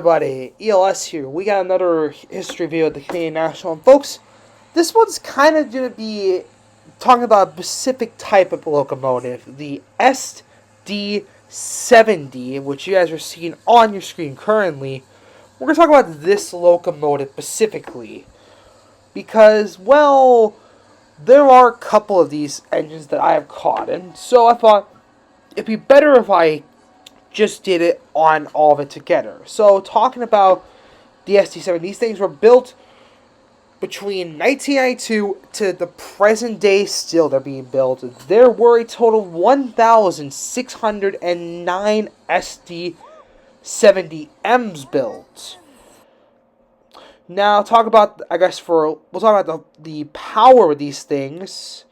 everybody, ELS here. We got another history video of the Canadian National. And folks, this one's kind of going to be talking about a specific type of locomotive, the SD70, which you guys are seeing on your screen currently. We're going to talk about this locomotive specifically because, well, there are a couple of these engines that I have caught in, so I thought it'd be better if I just did it on all of it together. So talking about the SD70, these things were built between 1992 to the present day. Still, they're being built. There were a total of 1,609 SD70Ms built. Now, we'll talk about the power of these things.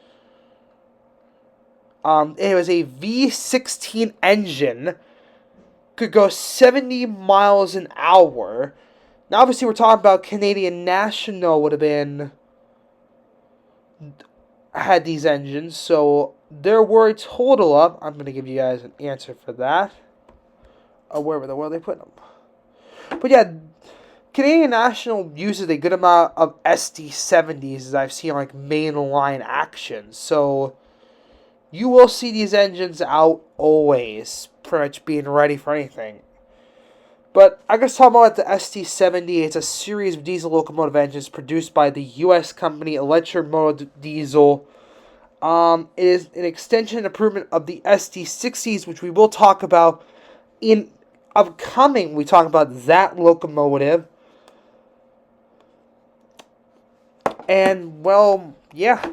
It was a V16 engine. Could go 70 miles an hour. Now, obviously, we're talking about Canadian National would have had these engines. So, there were a total of, I'm going to give you guys an answer for that. Where are they putting them? But yeah, Canadian National uses a good amount of SD70s, as I've seen, like, mainline action. So, you will see these engines out always, pretty much being ready for anything. But I guess talking about the SD70, it's a series of diesel locomotive engines produced by the U.S. company Electric Motor Diesel. It is an extension and improvement of the SD60s, which we will talk about in upcoming. We talk about that locomotive. And, well, yeah.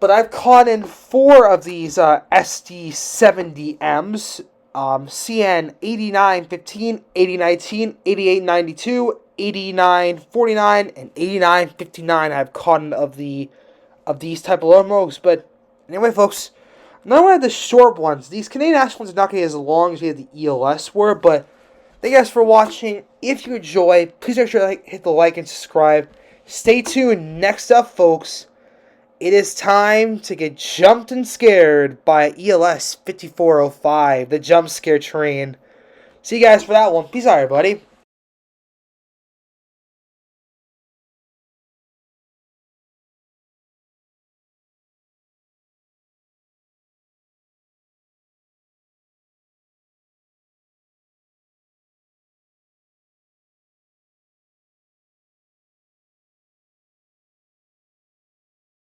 But I've caught in 4 of these SD70Ms. CN 8915, 8019, 8892, 8949, and 8959. I've caught in of these type of locomotives. But anyway, folks, another one of the short ones. These Canadian National ones are not going to be as long as the ELS were. But thank you guys for watching. If you enjoy, please make sure to hit the like and subscribe. Stay tuned. Next up, folks, it is time to get jumped and scared by ELS 5405, the jump scare train. See you guys for that one. Peace out, everybody.